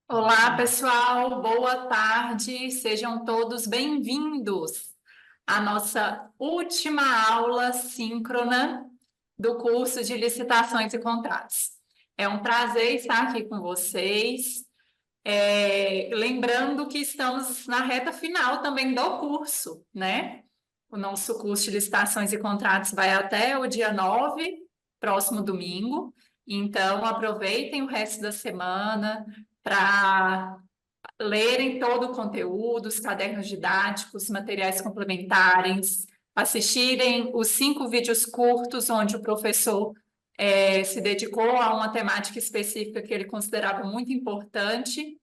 Olá, pessoal, boa tarde, sejam todos bem-vindos à nossa última aula síncrona do curso de licitações e contratos. É um prazer estar aqui com vocês. Lembrando que estamos na reta final também do curso, né? O nosso curso de licitações e contratos vai até o dia 9, próximo domingo. Então, aproveitem o resto da semana para lerem todo o conteúdo, os cadernos didáticos, materiais complementares, assistirem os 5 vídeos curtos, onde o professor se dedicou a uma temática específica que ele considerava muito importante,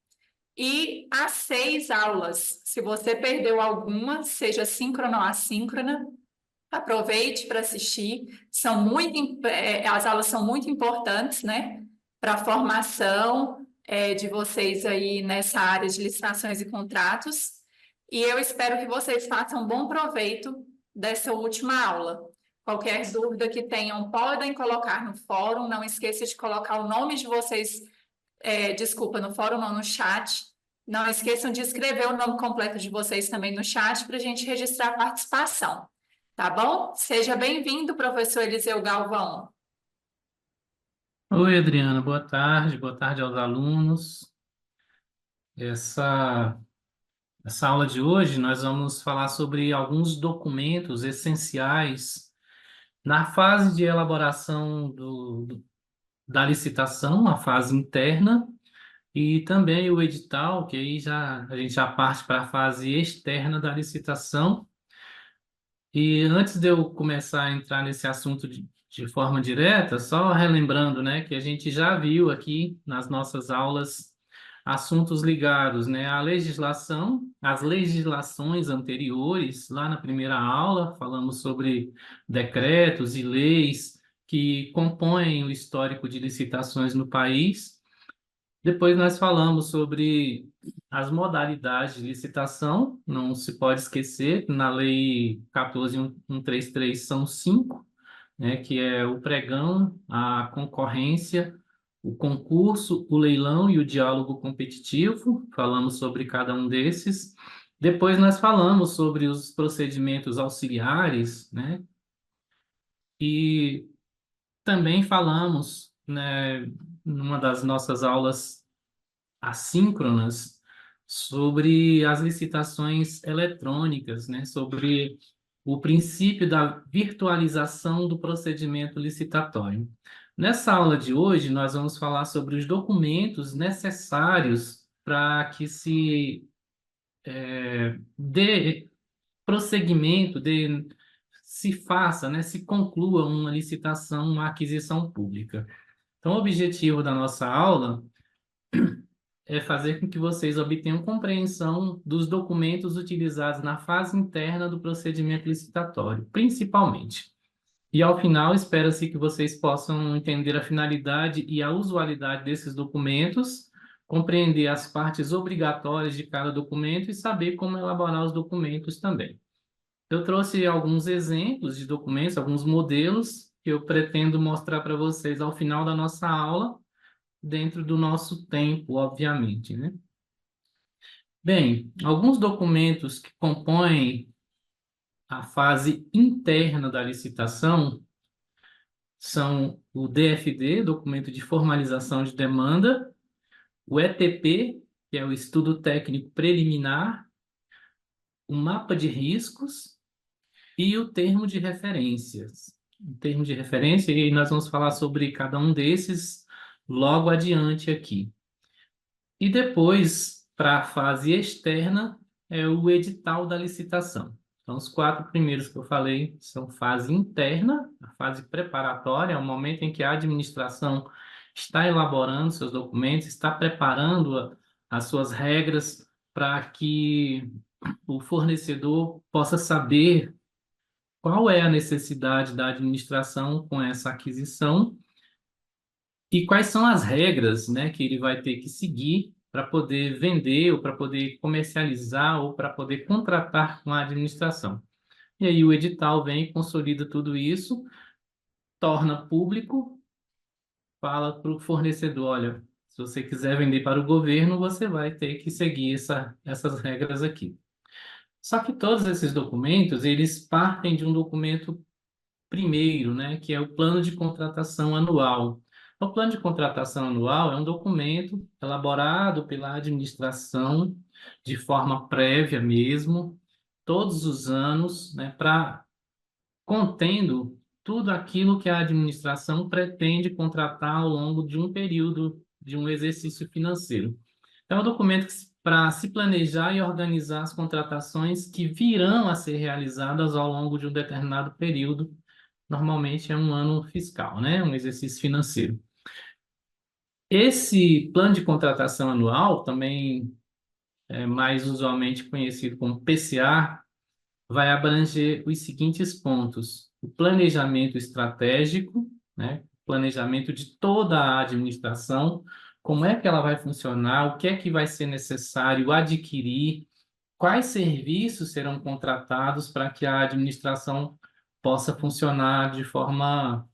e as 6 aulas. Se você perdeu alguma, seja síncrona ou assíncrona, aproveite para assistir. As aulas são muito importantes, né, para a formação de vocês aí nessa área de licitações e contratos. E eu espero que vocês façam bom proveito dessa última aula. Qualquer dúvida que tenham, podem colocar no fórum. Não esqueça de colocar o nome de vocês, desculpa, no fórum, não, no chat. Não esqueçam de escrever o nome completo de vocês também no chat para a gente registrar a participação. Tá bom? Seja bem-vindo, professor Eliseu Galvão. Oi, Adriana, boa tarde aos alunos. Essa, essa aula de hoje nós vamos falar sobre alguns documentos essenciais na fase de elaboração da licitação, a fase interna, e também o edital, que aí a gente já parte para a fase externa da licitação. E antes de eu começar a entrar nesse assunto de forma direta, só relembrando, né, que a gente já viu aqui nas nossas aulas assuntos ligados, né, à legislação, às legislações anteriores. Lá na primeira aula, falamos sobre decretos e leis que compõem o histórico de licitações no país. Depois nós falamos sobre as modalidades de licitação. Não se pode esquecer que na Lei 14.133 são 5, né, que é o pregão, a concorrência, o concurso, o leilão e o diálogo competitivo. Falamos sobre cada um desses. Depois nós falamos sobre os procedimentos auxiliares, né, e também falamos, né, numa das nossas aulas assíncronas sobre as licitações eletrônicas, né? Sobre o princípio da virtualização do procedimento licitatório. Nessa aula de hoje, nós vamos falar sobre os documentos necessários para que dê prosseguimento, se faça, né? Se conclua uma licitação, uma aquisição pública. Então, o objetivo da nossa aula é fazer com que vocês obtenham compreensão dos documentos utilizados na fase interna do procedimento licitatório, principalmente. E, ao final, espera-se que vocês possam entender a finalidade e a usualidade desses documentos, compreender as partes obrigatórias de cada documento e saber como elaborar os documentos também. Eu trouxe alguns exemplos de documentos, alguns modelos que eu pretendo mostrar para vocês ao final da nossa aula, dentro do nosso tempo, obviamente, né? Bem, alguns documentos que compõem a fase interna da licitação são o DFD, Documento de Formalização de Demanda, o ETP, que é o Estudo Técnico Preliminar, o Mapa de Riscos e o Termo de Referências. O termo de referência, e nós vamos falar sobre cada um desses logo adiante aqui. E depois, para a fase externa, é o edital da licitação. Então, os 4 primeiros que eu falei são fase interna, a fase preparatória, é o momento em que a administração está elaborando seus documentos, está preparando as suas regras para que o fornecedor possa saber qual é a necessidade da administração com essa aquisição e quais são as regras, né, que ele vai ter que seguir para poder vender ou para poder comercializar ou para poder contratar com a administração. E aí o edital vem e consolida tudo isso, torna público, fala para o fornecedor, olha, se você quiser vender para o governo, você vai ter que seguir essas regras aqui. Só que todos esses documentos, eles partem de um documento primeiro, né, que é o plano de contratação anual. O plano de contratação anual é um documento elaborado pela administração de forma prévia mesmo, todos os anos, né, para contendo tudo aquilo que a administração pretende contratar ao longo de um período de um exercício financeiro. Então, é um documento para se planejar e organizar as contratações que virão a ser realizadas ao longo de um determinado período. Normalmente é um ano fiscal, né? Um exercício financeiro. Esse plano de contratação anual, também é mais usualmente conhecido como PCA, vai abranger os seguintes pontos: o planejamento estratégico, né? Planejamento de toda a administração, como é que ela vai funcionar, o que é que vai ser necessário adquirir, quais serviços serão contratados para que a administração possa funcionar de forma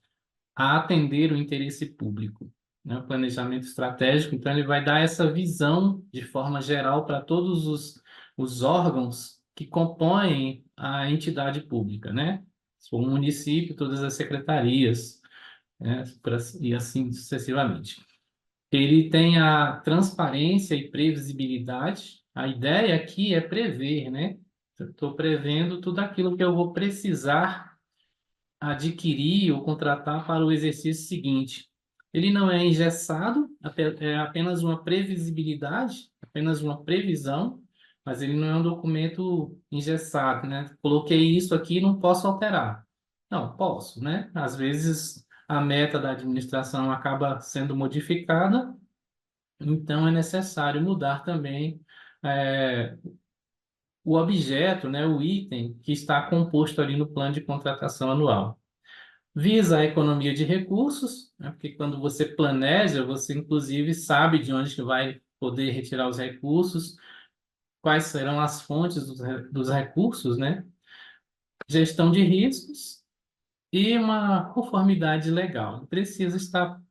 a atender o interesse público, né? O planejamento estratégico, então, ele vai dar essa visão de forma geral para todos os órgãos que compõem a entidade pública, né? Se for um município, todas as secretarias, né? E assim sucessivamente. Ele tem a transparência e previsibilidade. A ideia aqui é prever, né? Eu estou prevendo tudo aquilo que eu vou precisar adquirir ou contratar para o exercício seguinte. Ele não é engessado, é apenas uma previsibilidade, apenas uma previsão, mas ele não é um documento engessado, né? Coloquei isso aqui e não posso alterar. Não, posso, né? Às vezes a meta da administração acaba sendo modificada, então é necessário mudar também o objeto, né? O item que está composto ali no plano de contratação anual. Visa a economia de recursos, né? Porque quando você planeja, você inclusive sabe de onde que vai poder retirar os recursos, quais serão as fontes dos recursos, né? Gestão de riscos e uma conformidade legal. Precisa estar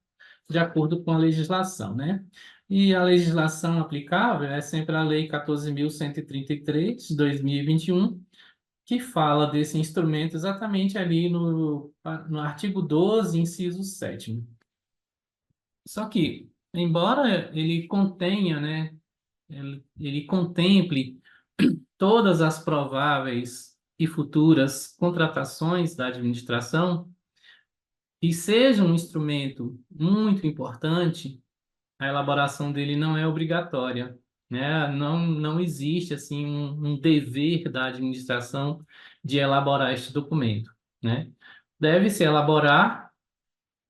de acordo com a legislação, né? E a legislação aplicável é sempre a Lei 14.133, de 2021, que fala desse instrumento exatamente ali no artigo 12, inciso 7º. Só que, embora ele contenha, né, ele contemple todas as prováveis e futuras contratações da administração, e seja um instrumento muito importante, a elaboração dele não é obrigatória, né? Não existe assim um dever da administração de elaborar este documento, né? Deve-se elaborar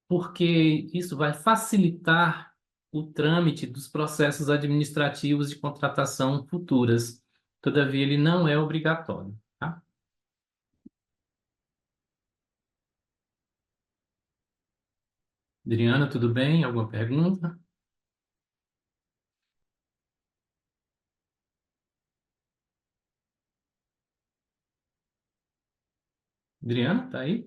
porque isso vai facilitar o trâmite dos processos administrativos de contratação futuras. Todavia, ele não é obrigatório, tá? Adriana, tudo bem? Alguma pergunta? Adriana, tá aí?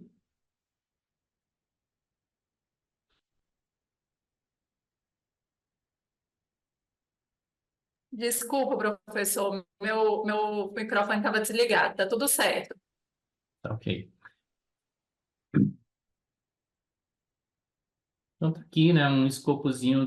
Desculpa, professor, meu microfone estava desligado, tá tudo certo. Tá ok. Então, tá aqui, né, um escopozinho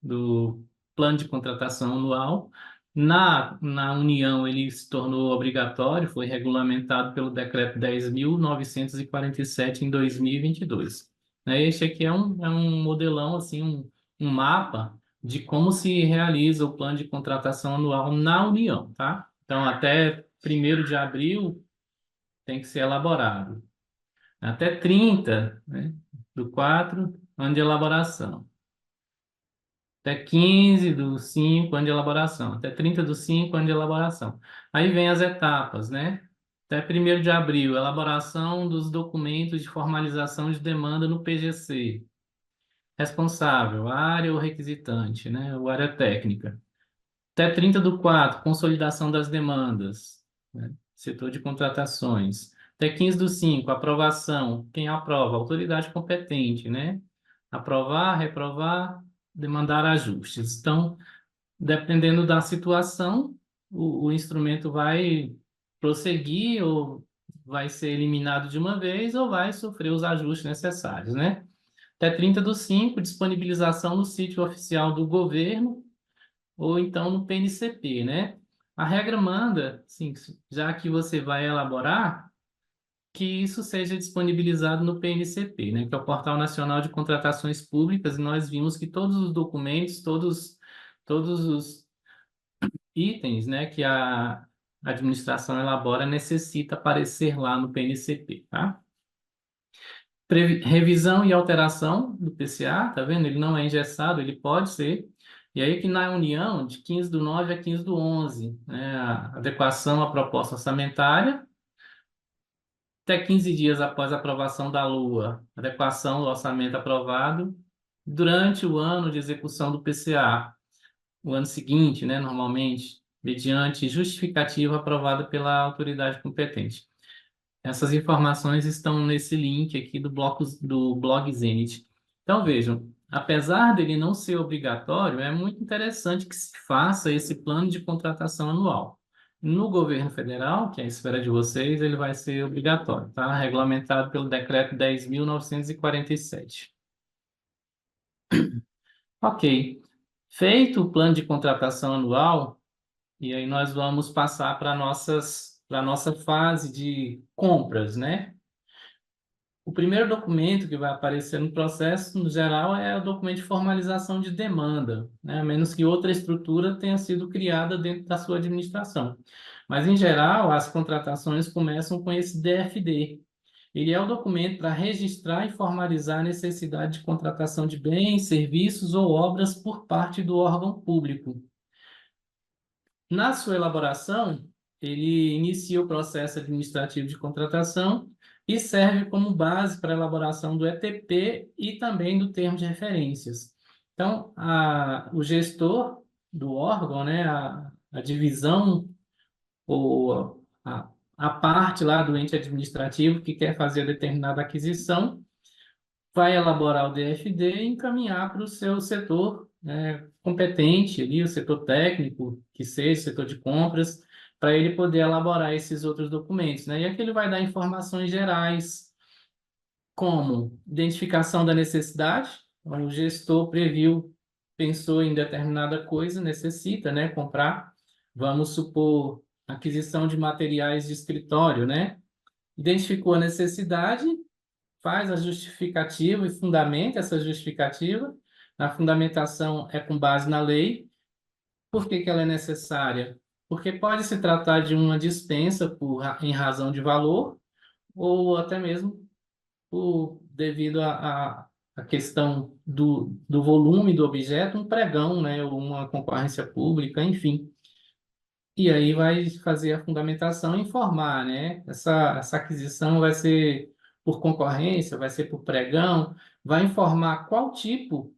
do plano de contratação anual. Na União, ele se tornou obrigatório, foi regulamentado pelo Decreto 10.947 em 2022. Né, este aqui é um modelão, assim, um mapa de como se realiza o plano de contratação anual na União, tá? Então, até 1º de abril tem que ser elaborado. Até 30, né, do 4, ano de elaboração. Até 15 do 5, ano de elaboração. Até 30 do 5, ano de elaboração. Aí vem as etapas, né? Até 1º de abril, elaboração dos documentos de formalização de demanda no PGC. Responsável, área ou requisitante, né? Ou área técnica. Até 30 do 4, consolidação das demandas, né? Setor de contratações. Até 15 do 5, aprovação. Quem aprova? Autoridade competente, né? Aprovar, reprovar, demandar ajustes. Então, dependendo da situação, o instrumento vai prosseguir ou vai ser eliminado de uma vez ou vai sofrer os ajustes necessários, né? Até 30/5, disponibilização no sítio oficial do governo ou então no PNCP, né? A regra manda, sim, já que você vai elaborar, que isso seja disponibilizado no PNCP, né? Que é o Portal Nacional de Contratações Públicas, e nós vimos que todos os documentos, todos os itens, né, que a administração elabora necessita aparecer lá no PNCP, tá? Revisão e alteração do PCA, tá vendo? Ele não é engessado, ele pode ser. E aí que na União, de 15/9 a 15/11, né, a adequação à proposta orçamentária, até 15 dias após a aprovação da LUA, adequação do orçamento aprovado durante o ano de execução do PCA, o ano seguinte, né, normalmente, mediante justificativa aprovada pela autoridade competente. Essas informações estão nesse link aqui do blog Zenit. Então, vejam, apesar dele não ser obrigatório, é muito interessante que se faça esse plano de contratação anual. No governo federal, que é a esfera de vocês, ele vai ser obrigatório, tá? Regulamentado pelo decreto 10.947. Ok. Feito o plano de contratação anual, e aí nós vamos passar para para a nossa fase de compras, né? O primeiro documento que vai aparecer no processo, no geral, é o documento de formalização de demanda, né? A menos que outra estrutura tenha sido criada dentro da sua administração. Mas, em geral, as contratações começam com esse DFD. Ele é o documento para registrar e formalizar a necessidade de contratação de bens, serviços ou obras por parte do órgão público. Na sua elaboração, ele inicia o processo administrativo de contratação e serve como base para a elaboração do ETP e também do termo de referências. Então, o gestor do órgão, né, a divisão ou a parte lá do ente administrativo que quer fazer determinada aquisição, vai elaborar o DFD e encaminhar para o seu setor, né, competente, ali, o setor técnico, que seja o setor de compras, para ele poder elaborar esses outros documentos, né? E aqui ele vai dar informações gerais, como identificação da necessidade, então, o gestor previu, pensou em determinada coisa, necessita, né, comprar, vamos supor, aquisição de materiais de escritório, né? Identificou a necessidade, faz a justificativa e fundamenta essa justificativa. A fundamentação é com base na lei. Por que que ela é necessária? Porque pode se tratar de uma dispensa em razão de valor ou até mesmo devido à questão do volume do objeto, um pregão, né, ou uma concorrência pública, enfim. E aí vai fazer a fundamentação e informar, né? Essa aquisição vai ser por concorrência, vai ser por pregão, vai informar qual tipo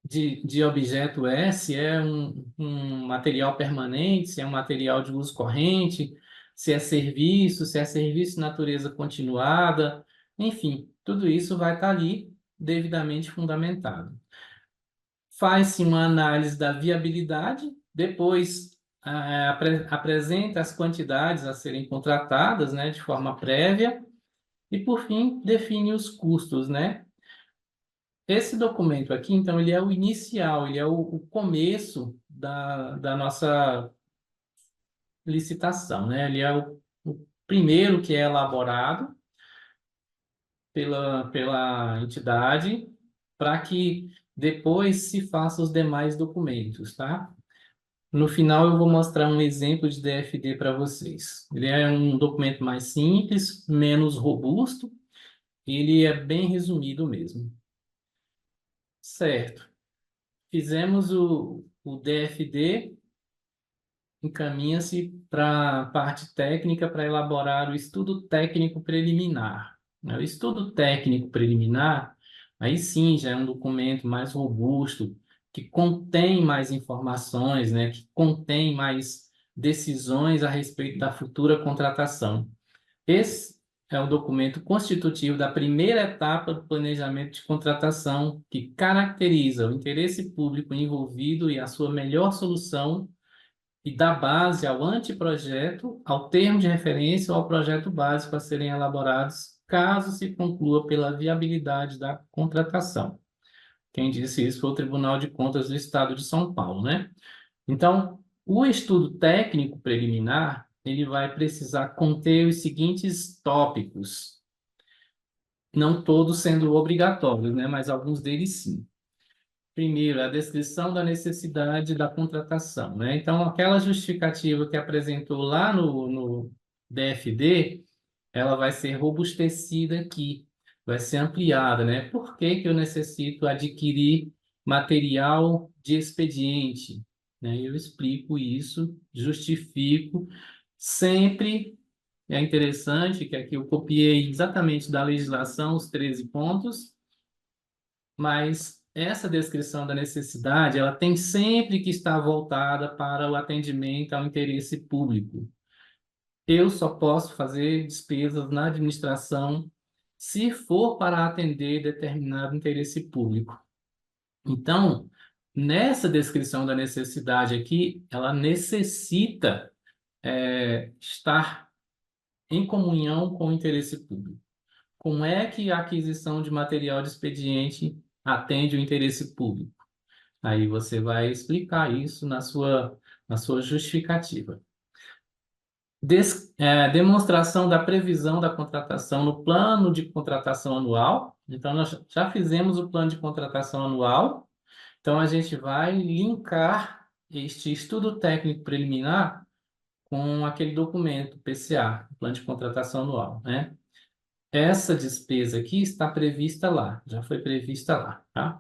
de objeto é, se é um material permanente, se é um material de uso corrente, se é serviço de natureza continuada, enfim, tudo isso vai estar ali devidamente fundamentado. Faz-se uma análise da viabilidade, depois apresenta as quantidades a serem contratadas, né, de forma prévia, e, por fim, define os custos, né? Esse documento aqui, então, ele é o inicial, ele é o começo da nossa licitação, né? Ele é o primeiro que é elaborado pela entidade para que depois se façam os demais documentos, tá? No final, eu vou mostrar um exemplo de DFD para vocês. Ele é um documento mais simples, menos robusto, e ele é bem resumido mesmo. Certo. Fizemos o DFD, encaminha-se para a parte técnica para elaborar o estudo técnico preliminar. O estudo técnico preliminar, aí sim, já é um documento mais robusto, que contém mais informações, né, que contém mais decisões a respeito da futura contratação. é o documento constitutivo da primeira etapa do planejamento de contratação, que caracteriza o interesse público envolvido e a sua melhor solução e dá base ao anteprojeto, ao termo de referência ou ao projeto básico a serem elaborados, caso se conclua pela viabilidade da contratação. Quem disse isso foi o Tribunal de Contas do Estado de São Paulo, né? Então, o estudo técnico preliminar, ele vai precisar conter os seguintes tópicos, não todos sendo obrigatórios, né? Mas alguns deles sim. Primeiro, a descrição da necessidade da contratação, né? Então, aquela justificativa que apresentou lá no DFD, ela vai ser robustecida aqui, vai ser ampliada, né? Por que que eu necessito adquirir material de expediente? Né? Eu explico isso, justifico, sempre é interessante que aqui eu copiei exatamente da legislação os 13 pontos, mas essa descrição da necessidade, ela tem sempre que estar voltada para o atendimento ao interesse público. Eu só posso fazer despesas na administração se for para atender determinado interesse público. Então, nessa descrição da necessidade aqui, ela necessita estar em comunhão com o interesse público. Como é que a aquisição de material de expediente atende o interesse público? Aí você vai explicar isso na sua justificativa. Demonstração da previsão da contratação no plano de contratação anual. Então, nós já fizemos o plano de contratação anual. Então, a gente vai linkar este estudo técnico preliminar com aquele documento, PCA, Plano de Contratação Anual, né? Essa despesa aqui está prevista lá, já foi prevista lá, tá?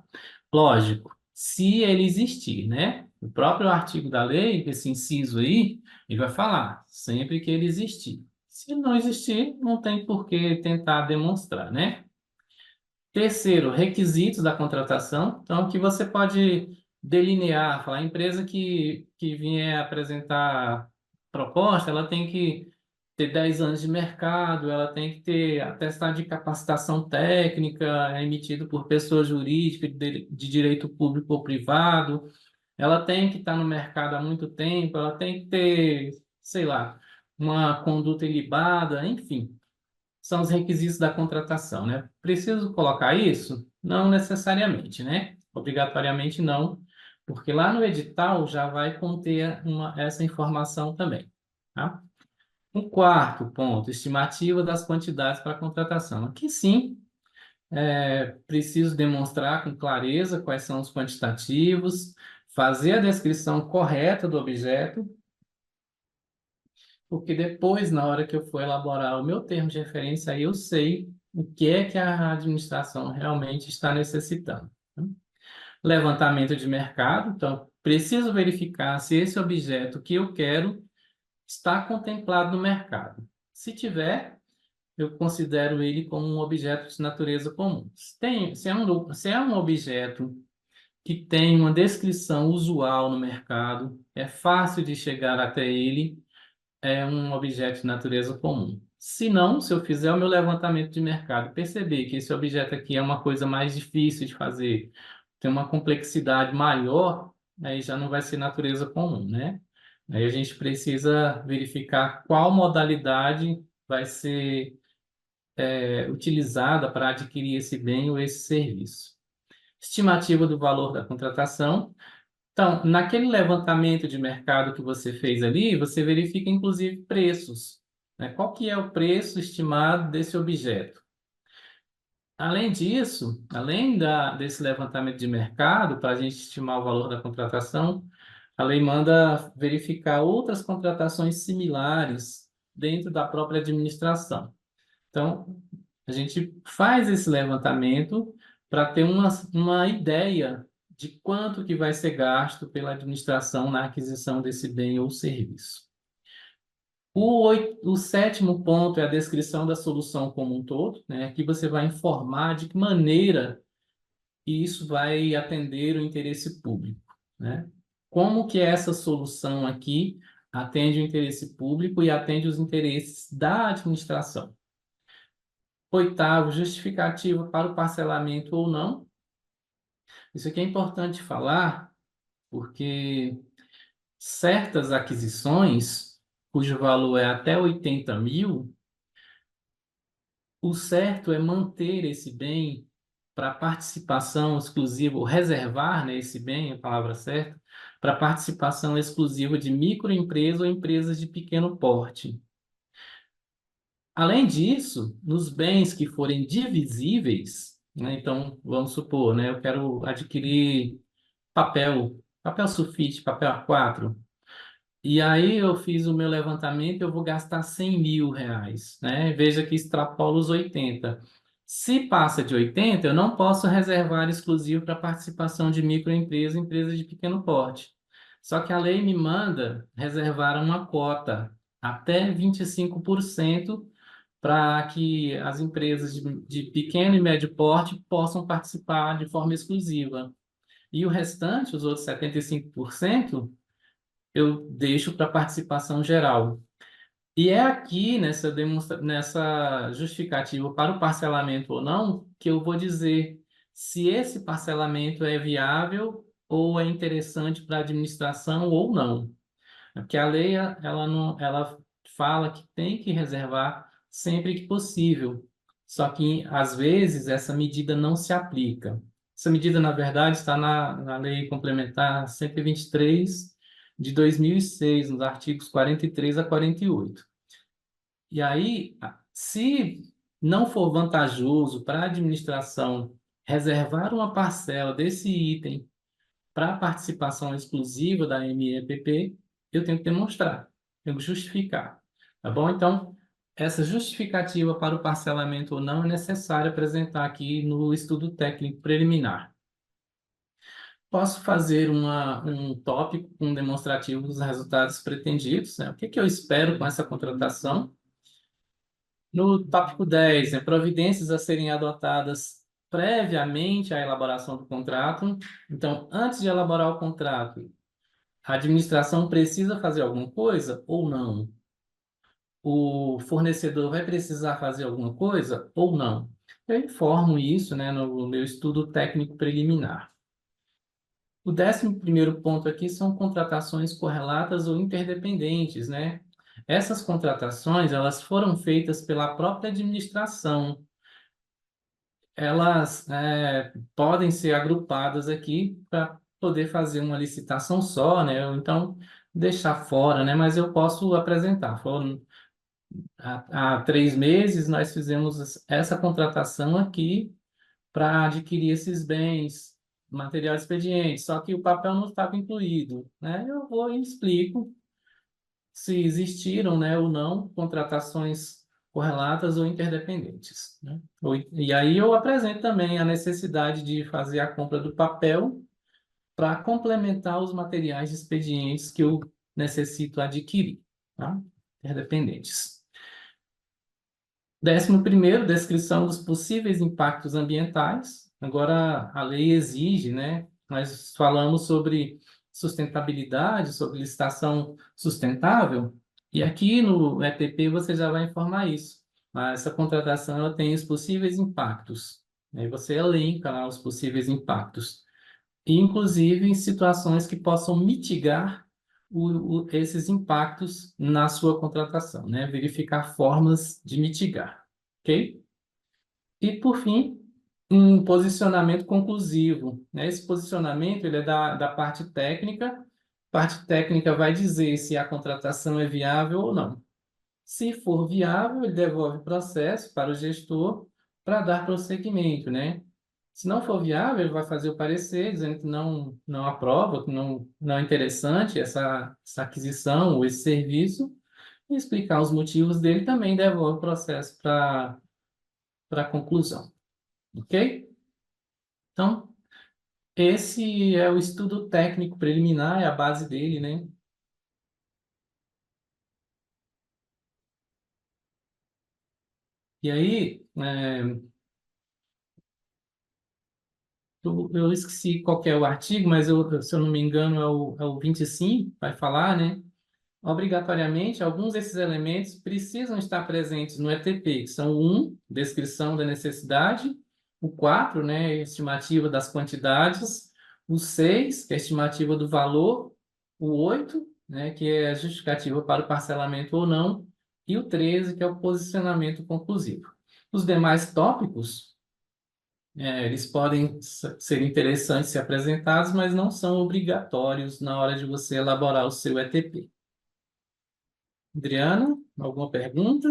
Lógico, se ele existir, né? O próprio artigo da lei, esse inciso aí, ele vai falar, sempre que ele existir. Se não existir, não tem por que tentar demonstrar, né? Terceiro, requisitos da contratação. Então, que você pode delinear, falar, a empresa que vier apresentar proposta, ela tem que ter 10 anos de mercado, ela tem que ter atestado de capacitação técnica emitido por pessoa jurídica de direito público ou privado, ela tem que estar no mercado há muito tempo, ela tem que ter, sei lá, uma conduta ilibada, enfim, são os requisitos da contratação, né? Preciso colocar isso? Não necessariamente, né? Obrigatoriamente não, porque lá no edital já vai conter essa informação também, tá? Um quarto ponto, estimativa das quantidades para contratação. Aqui sim, preciso demonstrar com clareza quais são os quantitativos, fazer a descrição correta do objeto, porque depois, na hora que eu for elaborar o meu termo de referência, aí eu sei o que é que a administração realmente está necessitando. Levantamento de mercado, então, preciso verificar se esse objeto que eu quero está contemplado no mercado. Se tiver, eu considero ele como um objeto de natureza comum. Se é um objeto que tem uma descrição usual no mercado, é fácil de chegar até ele, é um objeto de natureza comum. Se não, se eu fizer o meu levantamento de mercado, perceber que esse objeto aqui é uma coisa mais difícil de fazer, tem uma complexidade maior, aí já não vai ser natureza comum, né? Aí a gente precisa verificar qual modalidade vai ser utilizada para adquirir esse bem ou esse serviço. Estimativa do valor da contratação. Então, naquele levantamento de mercado que você fez ali, você verifica inclusive preços, né? Qual que é o preço estimado desse objeto? Além disso, desse levantamento de mercado, para a gente estimar o valor da contratação, a lei manda verificar outras contratações similares dentro da própria administração. Então, a gente faz esse levantamento para ter uma ideia de quanto que vai ser gasto pela administração na aquisição desse bem ou serviço. O sétimo ponto é a descrição da solução como um todo, né? Aqui você vai informar de que maneira isso vai atender o interesse público, né? Como que essa solução aqui atende o interesse público e atende os interesses da administração. Oitavo, justificativa para o parcelamento ou não. Isso aqui é importante falar, porque certas aquisições, cujo valor é até 80 mil, o certo é manter esse bem para participação exclusiva, ou reservar, né, esse bem, a palavra certa, para participação exclusiva de microempresas ou empresas de pequeno porte. Além disso, nos bens que forem divisíveis, né, então, vamos supor, né, eu quero adquirir papel sulfite, papel A4. E aí eu fiz o meu levantamento, eu vou gastar 100 mil reais, né? Veja que extrapola os 80. Se passa de 80, eu não posso reservar exclusivo para participação de microempresa, empresa de pequeno porte. Só que a lei me manda reservar uma cota até 25% para que as empresas de pequeno e médio porte possam participar de forma exclusiva. E o restante, os outros 75%, eu deixo para participação geral. E é aqui nessa justificativa para o parcelamento ou não que eu vou dizer se esse parcelamento é viável ou é interessante para a administração ou não. Porque a lei ela não, ela fala que tem que reservar sempre que possível. Só que às vezes essa medida não se aplica. Essa medida, na verdade, está na Lei Complementar 123 de 2006, nos artigos 43 a 48. E aí, se não for vantajoso para a administração reservar uma parcela desse item para participação exclusiva da MEPP, eu tenho que demonstrar, tenho que justificar, tá bom? Então, essa justificativa para o parcelamento ou não é necessário apresentar aqui no estudo técnico preliminar. Posso fazer um tópico com um demonstrativo dos resultados pretendidos, né? O que que eu espero com essa contratação? No tópico 10, né, providências a serem adotadas previamente à elaboração do contrato. Então, antes de elaborar o contrato, a administração precisa fazer alguma coisa ou não? O fornecedor vai precisar fazer alguma coisa ou não? Eu informo isso, né, no meu estudo técnico preliminar. O 11º ponto aqui são contratações correlatas ou interdependentes, né? Essas contratações, elas foram feitas pela própria administração. Elas podem ser agrupadas aqui para poder fazer uma licitação só, né? Ou então deixar fora, né? Mas eu posso apresentar. Foram há 3 meses nós fizemos essa contratação aqui para adquirir esses bens, material expediente, só que o papel não estava incluído, né? Eu vou e explico se existiram, né, ou não contratações correlatas ou interdependentes, né? E aí eu apresento também a necessidade de fazer a compra do papel para complementar os materiais expedientes que eu necessito adquirir, tá? Interdependentes. 11º, descrição dos possíveis impactos ambientais. Agora, a lei exige, né? Nós falamos sobre sustentabilidade, sobre licitação sustentável, e aqui no EPP você já vai informar isso. Mas essa contratação ela tem os possíveis impactos. Aí você elenca lá os possíveis impactos, e inclusive em situações que possam mitigar esses impactos na sua contratação, né? Verificar formas de mitigar, ok? E, por fim, um posicionamento conclusivo, né? Esse posicionamento ele é da parte técnica. A parte técnica vai dizer se a contratação é viável ou não. Se for viável, ele devolve o processo para o gestor para dar prosseguimento, né? Se não for viável, ele vai fazer o parecer dizendo que não aprova, que não é interessante essa aquisição ou esse serviço, e explicar os motivos dele também devolve o processo para a conclusão, ok? Então, esse é o estudo técnico preliminar, é a base dele, né? E aí, eu esqueci qual que é o artigo, mas se eu não me engano é o 25, vai falar, né? Obrigatoriamente, alguns desses elementos precisam estar presentes no ETP, que são o 1, descrição da necessidade, o 4, né, estimativa das quantidades, o 6, que é a estimativa do valor, o 8, né, que é a justificativa para o parcelamento ou não, e o 13, que é o posicionamento conclusivo. Os demais tópicos, eles podem ser interessantes ser apresentados, mas não são obrigatórios na hora de você elaborar o seu ETP. Adriano, alguma pergunta?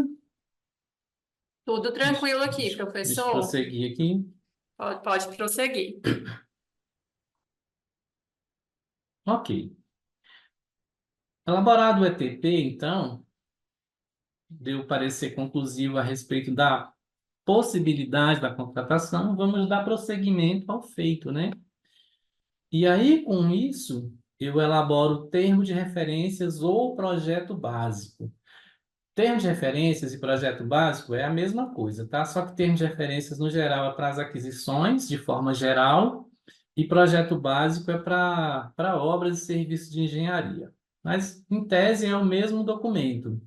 Tudo tranquilo aqui, Deixa eu professor? prosseguir aqui. Pode prosseguir. Ok. Elaborado o ETP, então, deu parecer conclusivo a respeito da possibilidade da contratação, vamos dar prosseguimento ao feito, né? E aí, com isso, eu elaboro o termo de referências ou projeto básico. Termo de referências e projeto básico é a mesma coisa, tá? Só que termo de referências, no geral, é para as aquisições, de forma geral, e projeto básico é para obras e serviços de engenharia. Mas, em tese, é o mesmo documento.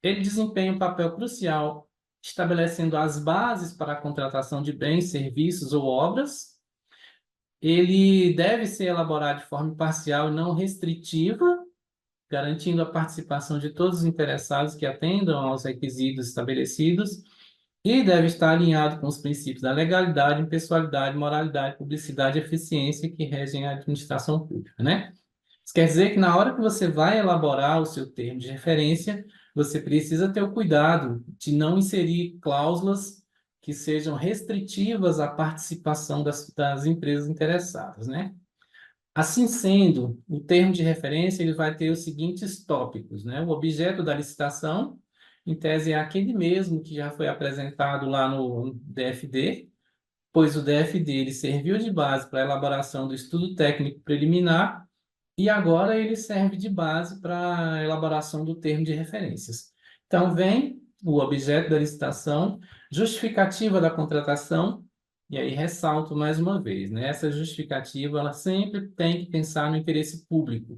Ele desempenha um papel crucial, estabelecendo as bases para a contratação de bens, serviços ou obras. Ele deve ser elaborado de forma imparcial e não restritiva, garantindo a participação de todos os interessados que atendam aos requisitos estabelecidos e deve estar alinhado com os princípios da legalidade, impessoalidade, moralidade, publicidade e eficiência que regem a administração pública, né? Isso quer dizer que na hora que você vai elaborar o seu termo de referência, você precisa ter o cuidado de não inserir cláusulas que sejam restritivas à participação das empresas interessadas, né? Assim sendo, o termo de referência ele vai ter os seguintes tópicos, né? O objeto da licitação, em tese, é aquele mesmo que já foi apresentado lá no DFD, pois o DFD ele serviu de base para a elaboração do estudo técnico preliminar e agora ele serve de base para a elaboração do termo de referências. Então, vem o objeto da licitação, justificativa da contratação, e aí ressalto mais uma vez, né? Essa justificativa ela sempre tem que pensar no interesse público.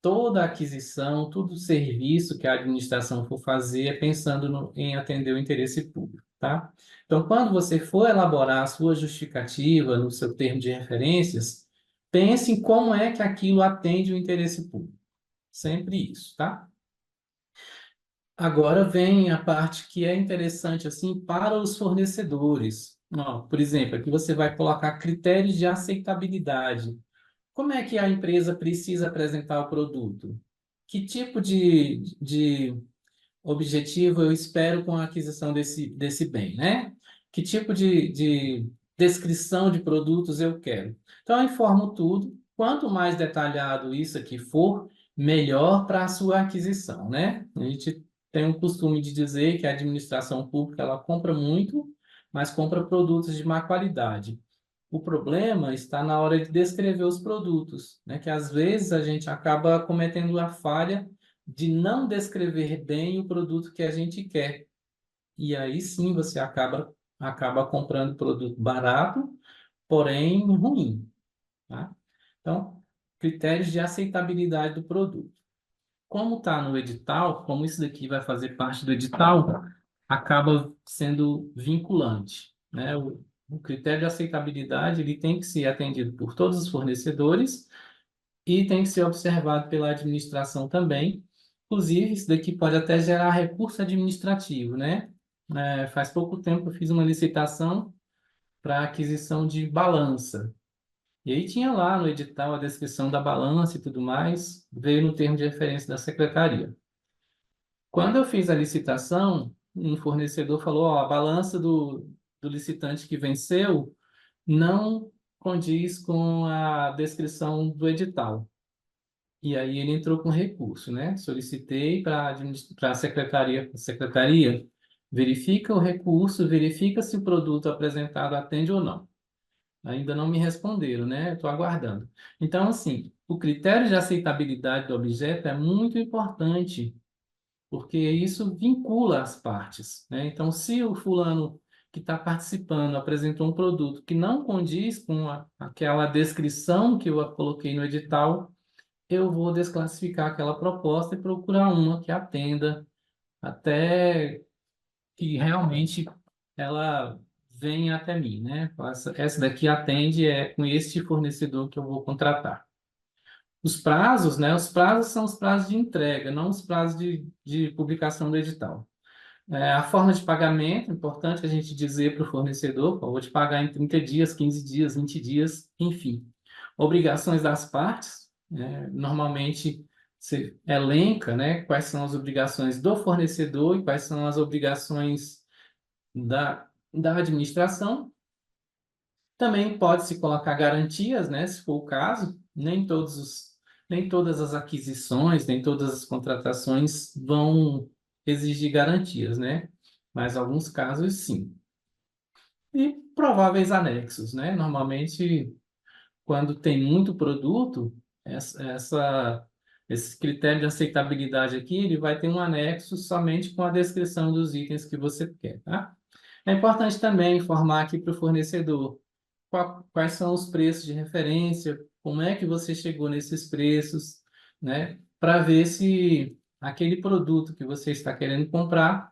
Toda aquisição, todo serviço que a administração for fazer é pensando em atender o interesse público, tá? Então, quando você for elaborar a sua justificativa no seu termo de referências, pense em como é que aquilo atende o interesse público. Sempre isso, tá? Agora vem a parte que é interessante assim para os fornecedores. Ó, por exemplo, aqui você vai colocar critérios de aceitabilidade. Como é que a empresa precisa apresentar o produto? Que tipo de objetivo eu espero com a aquisição desse bem, né? Que tipo de descrição de produtos eu quero? Então, eu informo tudo. Quanto mais detalhado isso aqui for, melhor para a sua aquisição, né? A gente tem o costume de dizer que a administração pública ela compra muito, mas compra produtos de má qualidade. O problema está na hora de descrever os produtos, né? Que às vezes a gente acaba cometendo a falha de não descrever bem o produto que a gente quer. E aí sim você acaba comprando produto barato, porém ruim, tá? Então, critérios de aceitabilidade do produto. Como está no edital, como isso daqui vai fazer parte do edital, acaba sendo vinculante, né? O critério de aceitabilidade ele tem que ser atendido por todos os fornecedores e tem que ser observado pela administração também. Inclusive, isso daqui pode até gerar recurso administrativo, né? Faz pouco tempo eu fiz uma licitação para aquisição de balança. E aí tinha lá no edital a descrição da balança e tudo mais, veio no termo de referência da secretaria. Quando eu fiz a licitação, um fornecedor falou, ó, a balança do licitante que venceu não condiz com a descrição do edital. E aí ele entrou com recurso, né? Solicitei para a secretaria verifica o recurso, verifica se o produto apresentado atende ou não. Ainda não me responderam, né? Estou aguardando. Então, assim, o critério de aceitabilidade do objeto é muito importante, porque isso vincula as partes, né? Então, se o fulano que está participando apresentou um produto que não condiz com aquela descrição que eu coloquei no edital, eu vou desclassificar aquela proposta e procurar uma que atenda até que realmente ela venha até mim, né? Essa daqui atende, é com este fornecedor que eu vou contratar. Os prazos, né? Os prazos são os prazos de entrega, não os prazos de publicação do edital. A forma de pagamento, é importante a gente dizer para o fornecedor, "Pô, eu vou te pagar em 30 dias, 15 dias, 20 dias, enfim. Obrigações das partes, né? Normalmente você elenca, né, quais são as obrigações do fornecedor e quais são as obrigações da administração. Também pode-se colocar garantias, né, se for o caso. Nem todas as aquisições, nem todas as contratações vão exigir garantias, né? Mas alguns casos sim. E prováveis anexos, né? Normalmente, quando tem muito produto, esse critério de aceitabilidade aqui, ele vai ter um anexo somente com a descrição dos itens que você quer, tá? É importante também informar aqui para o fornecedor quais são os preços de referência, como é que você chegou nesses preços, né? Para ver se aquele produto que você está querendo comprar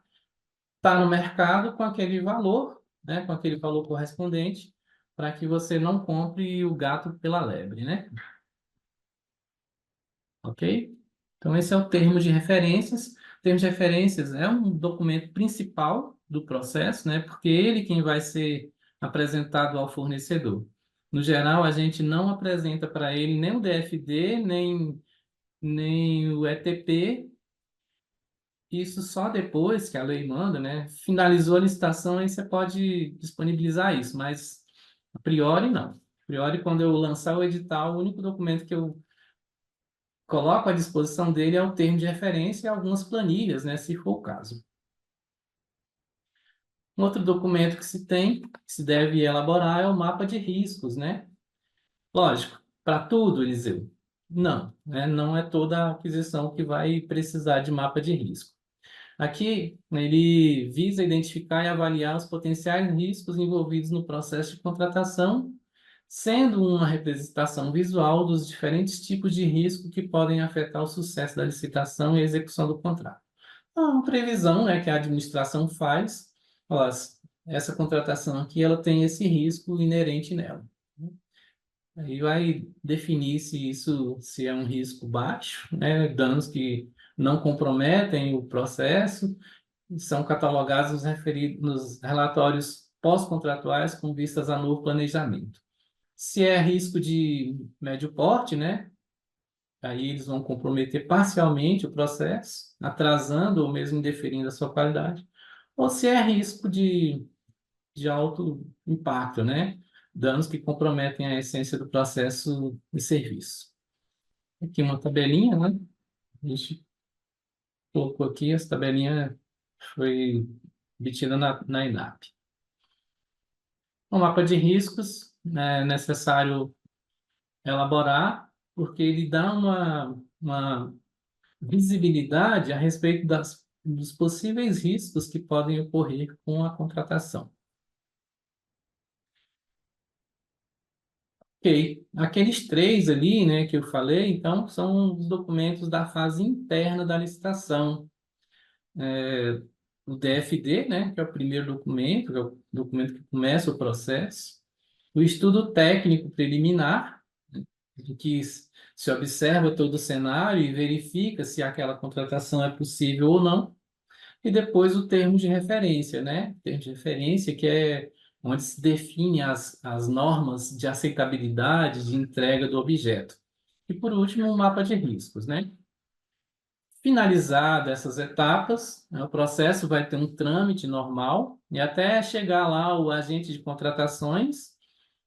está no mercado com aquele valor, né? Com aquele valor correspondente, para que você não compre o gato pela lebre, né? Ok? Então, esse é o termo de referências. O termo de referências é um documento principal do processo, né? Porque ele quem vai ser apresentado ao fornecedor. No geral, a gente não apresenta para ele nem o DFD, nem o ETP. Isso só depois que a lei manda, né? Finalizou a licitação, aí você pode disponibilizar isso, mas a priori não. A priori, quando eu lançar o edital, o único documento que eu coloco à disposição dele é o termo de referência e algumas planilhas, né, se for o caso. Um outro documento que se tem, que se deve elaborar, é o mapa de riscos, né? Lógico, para tudo, Eliseu. Não, né? Não é toda aquisição que vai precisar de mapa de risco. Aqui, ele visa identificar e avaliar os potenciais riscos envolvidos no processo de contratação, sendo uma representação visual dos diferentes tipos de risco que podem afetar o sucesso da licitação e a execução do contrato. É uma previsão, né, que a administração faz. Ó, essa contratação aqui, ela tem esse risco inerente nela. Aí vai definir se é um risco baixo, né, danos que não comprometem o processo, são catalogados nos relatórios pós-contratuais com vistas a novo planejamento. Se é risco de médio porte, né, aí eles vão comprometer parcialmente o processo, atrasando ou mesmo indeferindo a sua qualidade. Ou se é risco de alto impacto, né? Danos que comprometem a essência do processo de serviço. Aqui uma tabelinha, né? A gente colocou aqui, essa tabelinha foi obtida na INAP. O mapa de riscos é necessário elaborar, porque ele dá uma visibilidade a respeito dos possíveis riscos que podem ocorrer com a contratação. Ok, aqueles três ali, né, que eu falei, então, são os documentos da fase interna da licitação. O DFD, né, que é o primeiro documento, que é o documento que começa o processo. O estudo técnico preliminar, em que se observa todo o cenário e verifica se aquela contratação é possível ou não. E depois o termo de referência, né? Termo de referência que é onde se define as normas de aceitabilidade de entrega do objeto. E por último, o mapa de riscos, né? Finalizado essas etapas, né, o processo vai ter um trâmite normal e até chegar lá o agente de contratações.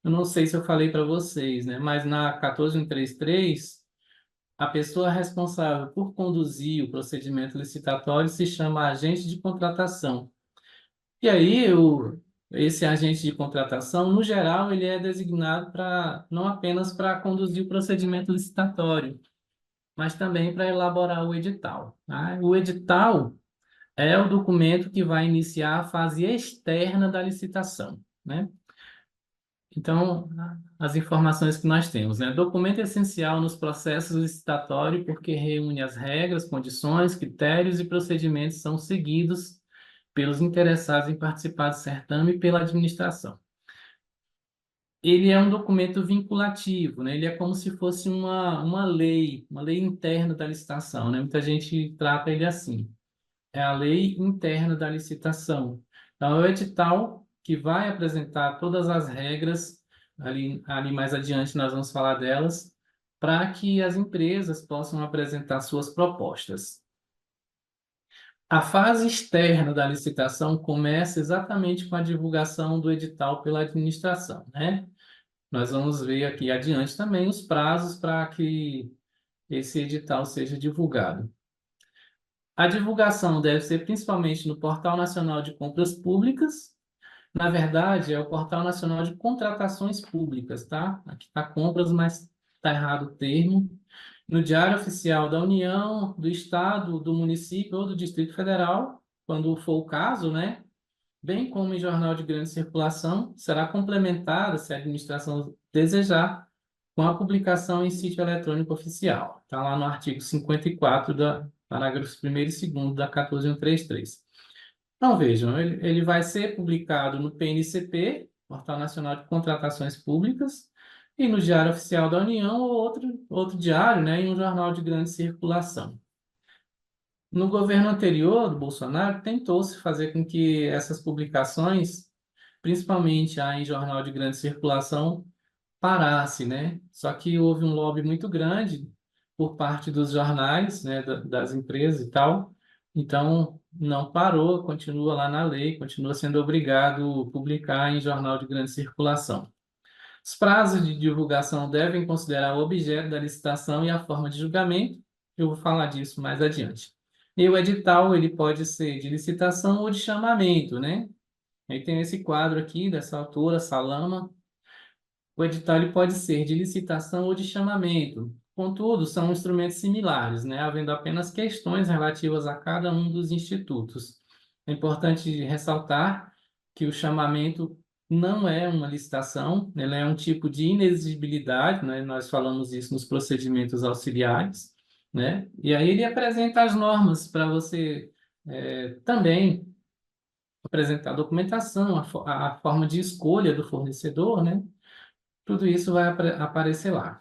Eu não sei se eu falei para vocês, né? Mas na 14133 a pessoa responsável por conduzir o procedimento licitatório se chama agente de contratação. E aí, esse agente de contratação, no geral, ele é designado não apenas para conduzir o procedimento licitatório, mas também para elaborar o edital, tá? O edital é o documento que vai iniciar a fase externa da licitação, né? Então, as informações que nós temos, né? Documento essencial nos processos licitatórios porque reúne as regras, condições, critérios e procedimentos que são seguidos pelos interessados em participar do certame e pela administração. Ele é um documento vinculativo, né? Ele é como se fosse uma lei interna da licitação, né? Muita gente trata ele assim. É a lei interna da licitação. Então, é o edital que vai apresentar todas as regras, ali mais adiante nós vamos falar delas, para que as empresas possam apresentar suas propostas. A fase externa da licitação começa exatamente com a divulgação do edital pela administração, né? Nós vamos ver aqui adiante também os prazos para que esse edital seja divulgado. A divulgação deve ser principalmente no Portal Nacional de Compras Públicas. Na verdade, é o Portal Nacional de Contratações Públicas, tá? Aqui está compras, mas está errado o termo. No Diário Oficial da União, do Estado, do município ou do Distrito Federal, quando for o caso, né? Bem como em jornal de grande circulação, será complementada, se a administração desejar, com a publicação em sítio eletrônico oficial. Está lá no artigo 54, parágrafos 1º e 2º da 14133. Então, vejam, ele vai ser publicado no PNCP, Portal Nacional de Contratações Públicas, e no Diário Oficial da União ou outro diário, né, em um jornal de grande circulação. No governo anterior, do Bolsonaro, tentou-se fazer com que essas publicações, principalmente a em jornal de grande circulação, parasse, né? Só que houve um lobby muito grande por parte dos jornais, né, das empresas e tal. Então, não parou, continua lá na lei, continua sendo obrigado a publicar em jornal de grande circulação. Os prazos de divulgação devem considerar o objeto da licitação e a forma de julgamento. Eu vou falar disso mais adiante. E o edital, ele pode ser de licitação ou de chamamento, né? Aí tem esse quadro aqui, dessa autora, Salama. O edital ele pode ser de licitação ou de chamamento. Contudo, são instrumentos similares, né? Havendo apenas questões relativas a cada um dos institutos. É importante ressaltar que o chamamento não é uma licitação, ele é um tipo de inexigibilidade, né? Nós falamos isso nos procedimentos auxiliares, né? E aí ele apresenta as normas para você também apresentar a documentação, a forma de escolha do fornecedor, né? Tudo isso vai aparecer lá.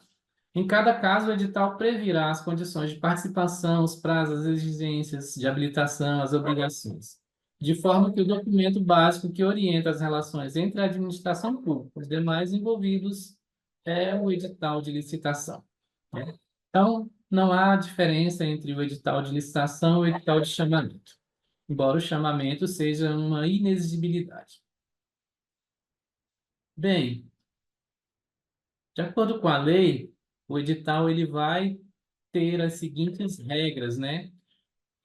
Em cada caso, o edital previrá as condições de participação, os prazos, as exigências de habilitação, as obrigações, de forma que o documento básico que orienta as relações entre a administração pública e os demais envolvidos é o edital de licitação, né? Então, não há diferença entre o edital de licitação e o edital de chamamento, embora o chamamento seja uma inexigibilidade. Bem, de acordo com a lei, o edital ele vai ter as seguintes regras, né?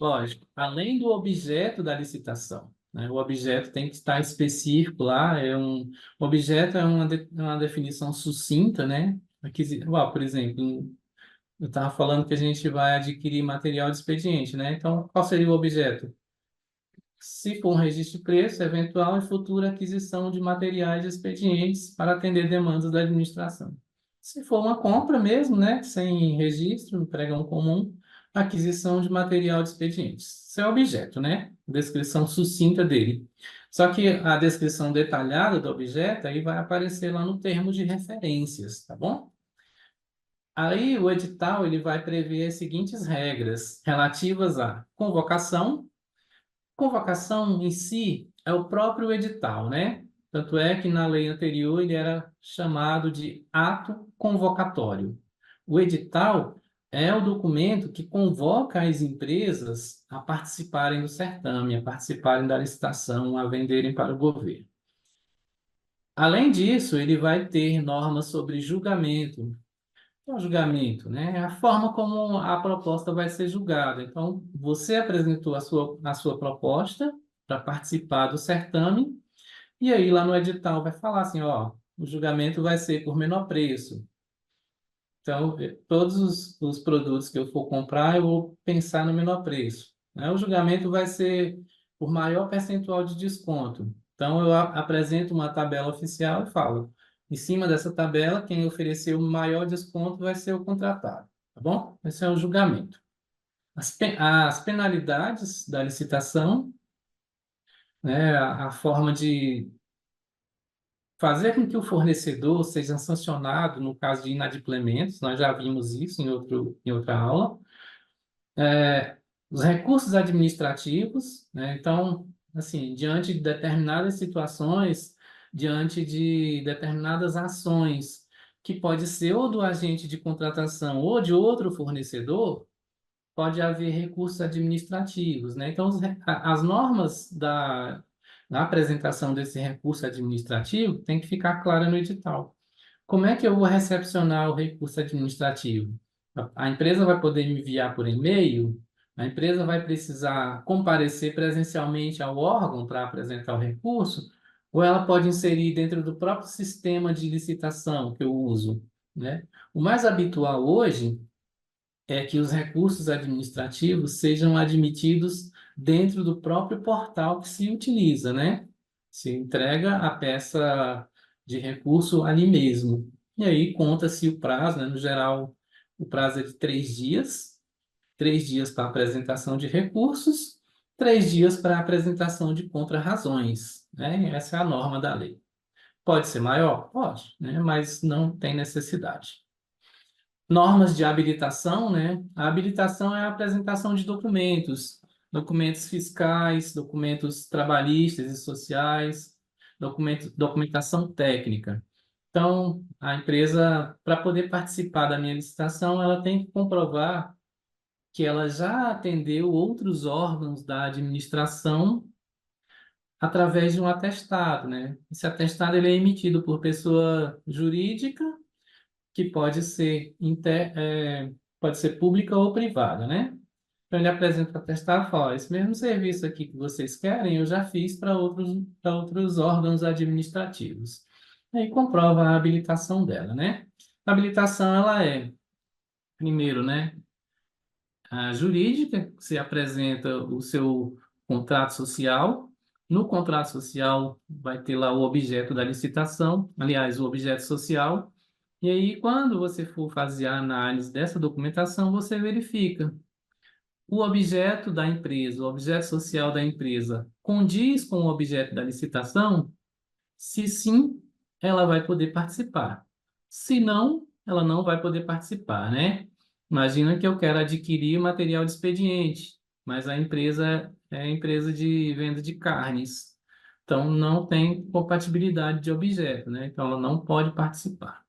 Lógico, além do objeto da licitação, né? O objeto tem que estar específico lá, o objeto é uma definição sucinta, né? Por exemplo, eu estava falando que a gente vai adquirir material de expediente, né? Então, qual seria o objeto? Se for um registro de preço, eventual e futura aquisição de materiais e expedientes para atender demandas da administração. Se for uma compra mesmo, né, sem registro, no pregão comum, aquisição de material de expedientes. Isso é o objeto, né? Descrição sucinta dele. Só que a descrição detalhada do objeto aí vai aparecer lá no termo de referências, tá bom? Aí o edital ele vai prever as seguintes regras relativas à convocação. Convocação em si é o próprio edital, né? Tanto é que na lei anterior ele era chamado de ato convocatório. O edital é o documento que convoca as empresas a participarem do certame, a participarem da licitação, a venderem para o governo. Além disso, ele vai ter normas sobre julgamento. O julgamento, né? É a forma como a proposta vai ser julgada. Então, você apresentou a sua proposta para participar do certame, e aí lá no edital vai falar assim, ó, o julgamento vai ser por menor preço. Então, todos os produtos que eu for comprar, eu vou pensar no menor preço, né? O julgamento vai ser por maior percentual de desconto. Então, eu apresento uma tabela oficial e falo, Em cima dessa tabela, quem oferecer o maior desconto vai ser o contratado, tá bom? Esse é o julgamento. As penalidades da licitação, né, a forma de fazer com que o fornecedor seja sancionado no caso de inadimplementos, nós já vimos isso em outra aula. Os recursos administrativos, né? Então, assim, diante de determinadas situações, diante de determinadas ações, que pode ser ou do agente de contratação ou de outro fornecedor, pode haver recursos administrativos, né? Então, as normas da apresentação desse recurso administrativo tem que ficar clara no edital. Como é que eu vou recepcionar o recurso administrativo? A empresa vai poder me enviar por e-mail? A empresa vai precisar comparecer presencialmente ao órgão para apresentar o recurso? Ou ela pode inserir dentro do próprio sistema de licitação que eu uso, né? O mais habitual hoje é que os recursos administrativos sejam admitidos dentro do próprio portal que se utiliza, né? Se entrega a peça de recurso ali mesmo. E aí conta-se o prazo, né? No geral, o prazo é de 3 dias. 3 dias para apresentação de recursos, 3 dias para apresentação de contrarrazões, né? Essa é a norma da lei. Pode ser maior? Pode, né? Mas não tem necessidade. Normas de habilitação, né? A habilitação é a apresentação de documentos, documentos fiscais, documentos trabalhistas e sociais, documentação técnica. Então, a empresa, para poder participar da minha licitação, ela tem que comprovar que ela já atendeu outros órgãos da administração através de um atestado, né? Esse atestado ele é emitido por pessoa jurídica que pode ser pública ou privada, né? Então, ele apresenta o atestado e fala, esse mesmo serviço aqui que vocês querem, eu já fiz para outros órgãos administrativos. Aí comprova a habilitação dela, né? A habilitação, ela é, primeiro, né, a jurídica, você apresenta o seu contrato social. No contrato social vai ter lá o objeto da licitação, aliás, o objeto social. E aí, quando você for fazer a análise dessa documentação, você verifica o objeto da empresa, o objeto social da empresa, condiz com o objeto da licitação? Se sim, ela vai poder participar. Se não, ela não vai poder participar, né? Imagina que eu quero adquirir material de expediente, mas a empresa é empresa de venda de carnes. Então, não tem compatibilidade de objeto, né? Então, ela não pode participar.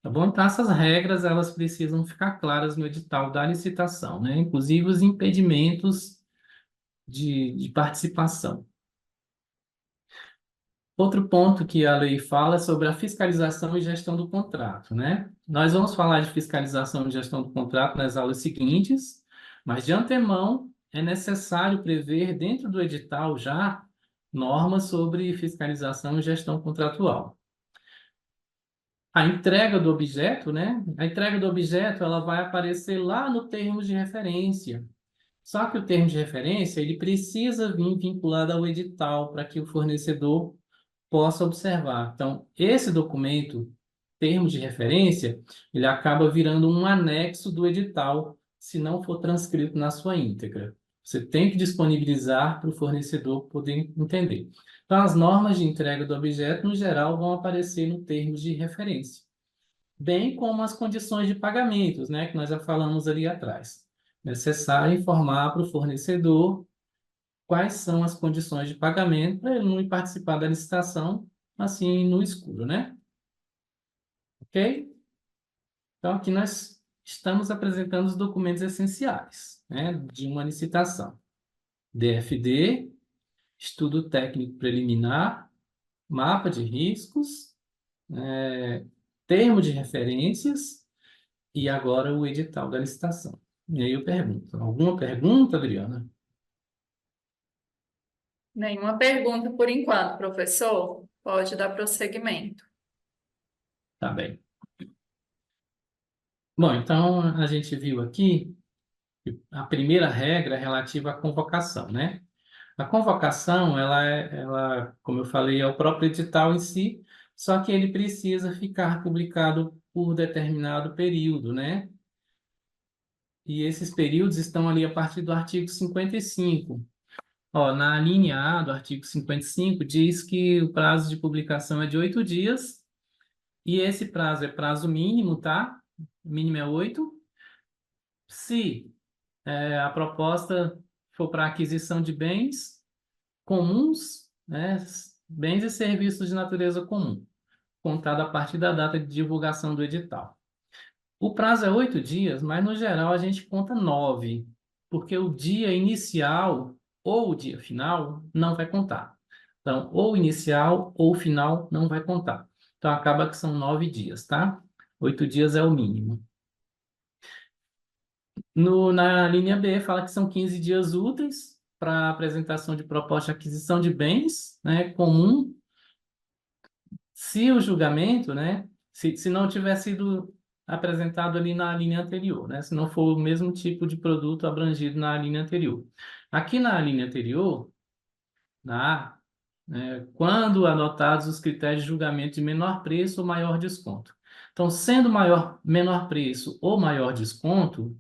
Tá bom? Então, essas regras, elas precisam ficar claras no edital da licitação, né? Inclusive os impedimentos de participação. Outro ponto que a lei fala é sobre a fiscalização e gestão do contrato, né? Nós vamos falar de fiscalização e gestão do contrato nas aulas seguintes, mas de antemão é necessário prever dentro do edital já normas sobre fiscalização e gestão contratual. A entrega do objeto, né? A entrega do objeto, ela vai aparecer lá no termo de referência. Só que o termo de referência, ele precisa vir vinculado ao edital para que o fornecedor possa observar. Então, esse documento, termo de referência, ele acaba virando um anexo do edital, se não for transcrito na sua íntegra. Você tem que disponibilizar para o fornecedor poder entender. Então, as normas de entrega do objeto, no geral, vão aparecer no termo de referência, bem como as condições de pagamentos, né, que nós já falamos ali atrás. Necessário informar para o fornecedor quais são as condições de pagamento para ele não ir participar da licitação assim no escuro, né? Ok? Então, aqui nós estamos apresentando os documentos essenciais, né, de uma licitação. DFD, estudo técnico preliminar, mapa de riscos, termo de referências e agora o edital da licitação. E aí eu pergunto, alguma pergunta, Adriana? Nenhuma pergunta por enquanto, professor. Pode dar prosseguimento. Tá bem. Bom, então a gente viu aqui a primeira regra é relativa à convocação, né? A convocação, como eu falei, é o próprio edital em si, só que ele precisa ficar publicado por determinado período, né? E esses períodos estão ali a partir do artigo 55. Ó, na linha A do artigo 55, diz que o prazo de publicação é de 8 dias, e esse prazo é prazo mínimo, tá? O mínimo é 8. Se a proposta for para aquisição de bens comuns, né? Bens e serviços de natureza comum, contado a partir da data de divulgação do edital. O prazo é 8 dias, mas no geral a gente conta 9, porque o dia inicial ou o dia final não vai contar. Então, ou inicial ou final não vai contar. Então, acaba que são 9 dias, tá? 8 dias é o mínimo. Na linha B, fala que são 15 dias úteis para apresentação de proposta de aquisição de bens, né, comum, se o julgamento, né, se não tiver sido apresentado ali na linha anterior, né, se não for o mesmo tipo de produto abrangido na linha anterior. Aqui na linha anterior, na A, quando adotados os critérios de julgamento de menor preço ou maior desconto. Então, sendo menor preço ou maior desconto,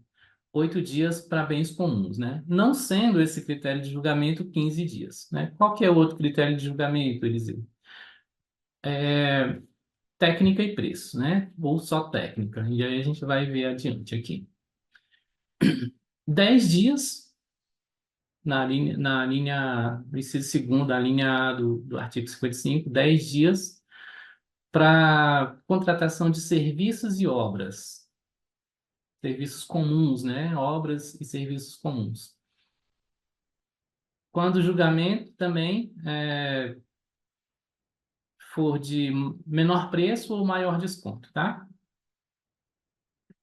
8 dias para bens comuns, né? Não sendo esse critério de julgamento 15 dias, né? Qual que é o outro critério de julgamento, Eliseu? Técnica e preço, né? Ou só técnica. E aí a gente vai ver adiante aqui. 10 dias no inciso segundo, a linha A do artigo 55, 10 dias para contratação de serviços e obras. Serviços comuns, né? Obras e serviços comuns. Quando o julgamento também for de menor preço ou maior desconto, tá?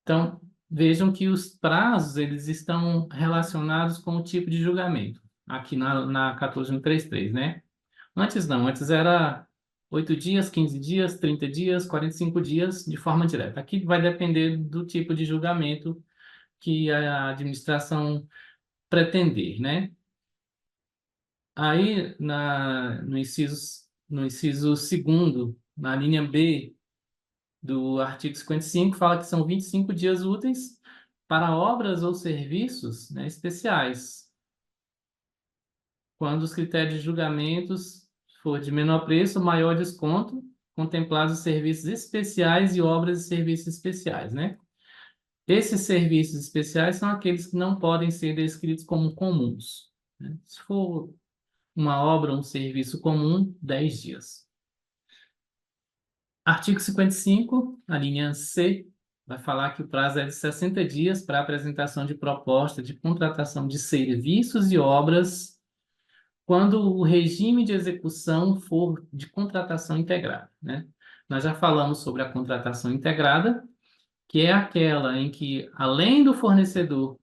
Então, vejam que os prazos, eles estão relacionados com o tipo de julgamento, aqui na 14.133, né? Antes não, antes era 8 dias, 15 dias, 30 dias, 45 dias de forma direta. Aqui vai depender do tipo de julgamento que a administração pretender, né? Aí, no inciso segundo, na linha B do artigo 55, fala que são 25 dias úteis para obras ou serviços, né, especiais, quando os critérios de julgamentos for de menor preço ou maior desconto, contemplados os serviços especiais e obras e serviços especiais, né? Esses serviços especiais são aqueles que não podem ser descritos como comuns, né? Se for uma obra ou um serviço comum, 10 dias. Artigo 55, a linha C, vai falar que o prazo é de 60 dias para apresentação de proposta de contratação de serviços e obras quando o regime de execução for de contratação integrada, né? Nós já falamos sobre a contratação integrada, que é aquela em que, além do fornecedor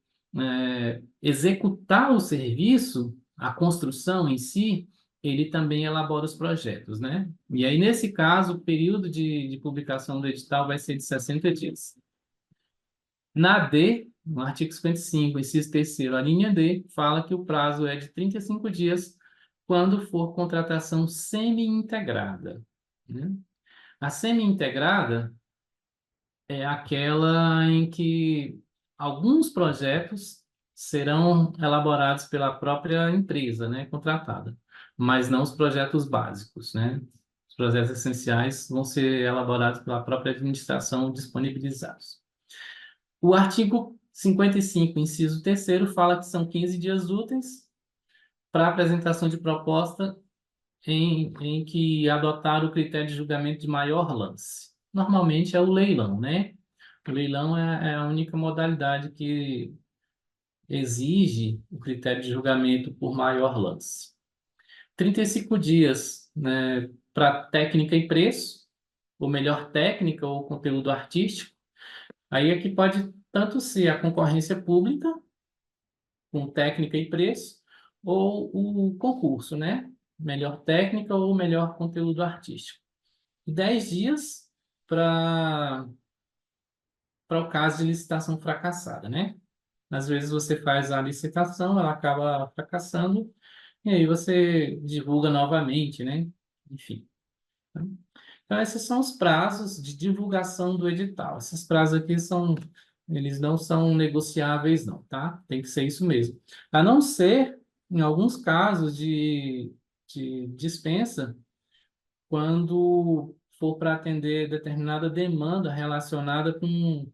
executar o serviço, a construção em si, ele também elabora os projetos, né? E aí, nesse caso, o período de publicação do edital vai ser de 60 dias. Na D, no artigo 55, inciso terceiro, a linha D, fala que o prazo é de 35 dias quando for contratação semi-integrada, né? A semi-integrada é aquela em que alguns projetos serão elaborados pela própria empresa, né, contratada, mas não os projetos básicos, né? Os projetos essenciais vão ser elaborados pela própria administração disponibilizados. O artigo 55, inciso terceiro, fala que são 15 dias úteis para apresentação de proposta em que adotar o critério de julgamento de maior lance. Normalmente é o leilão, né? O leilão é a única modalidade que exige o critério de julgamento por maior lance. 35 dias, né, para técnica e preço, ou melhor, técnica ou conteúdo artístico. Aí aqui pode tanto ser a concorrência pública, com técnica e preço, ou o concurso, né? Melhor técnica ou melhor conteúdo artístico. E 10 dias para o caso de licitação fracassada, né? Às vezes você faz a licitação, ela acaba fracassando, e aí você divulga novamente, né? Enfim. Então, esses são os prazos de divulgação do edital. Esses prazos aqui eles não são negociáveis, não, tá? Tem que ser isso mesmo. A não ser, em alguns casos de dispensa, quando for para atender determinada demanda relacionada com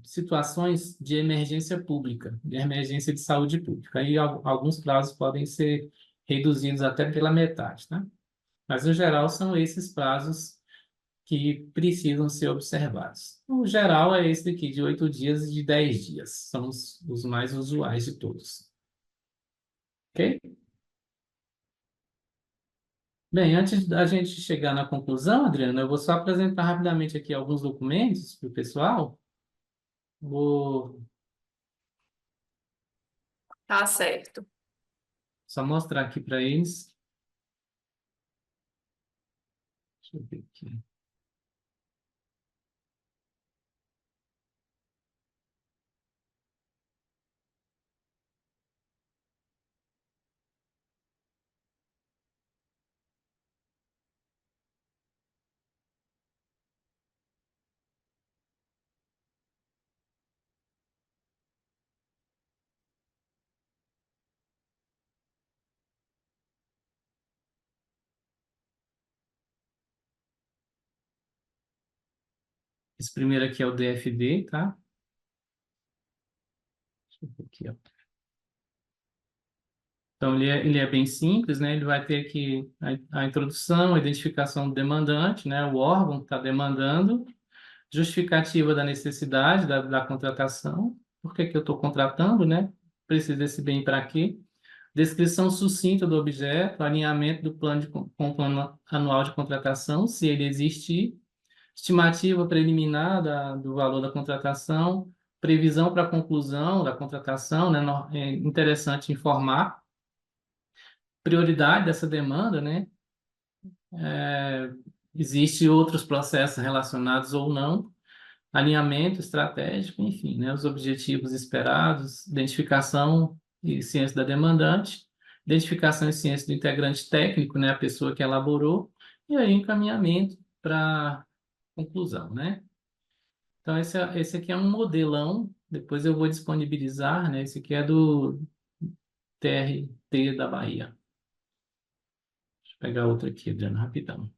situações de emergência pública, de emergência de saúde pública. Aí alguns prazos podem ser reduzidos até pela metade, tá? Mas, no geral, são esses prazos que precisam ser observados. O geral é esse aqui, de 8 dias e de 10 dias. São os mais usuais de todos. Ok? Bem, antes da gente chegar na conclusão, Adriana, eu vou só apresentar rapidamente aqui alguns documentos para o pessoal. Vou Tá certo. só mostrar aqui para eles. Deixa eu ver aqui. Esse primeiro aqui é o DFD, tá? Deixa eu ver aqui, ó. Então, ele é bem simples, né? Ele vai ter aqui a introdução, a identificação do demandante, né? O órgão que está demandando, justificativa da necessidade da contratação, por que que eu estou contratando, né? Preciso desse bem para quê? Descrição sucinta do objeto, alinhamento do plano com o plano anual de contratação, se ele existir, estimativa preliminar do valor da contratação, previsão para a conclusão da contratação, né? É interessante informar prioridade dessa demanda, né? Existem outros processos relacionados ou não, alinhamento estratégico, enfim, né? Os objetivos esperados, identificação e ciência da demandante, identificação e ciência do integrante técnico, né? A pessoa que elaborou, e aí encaminhamento para conclusão, né? Então, esse aqui é um modelão, depois eu vou disponibilizar, né? Esse aqui é do TRT da Bahia. Deixa eu pegar outro aqui, Adriano, rapidão.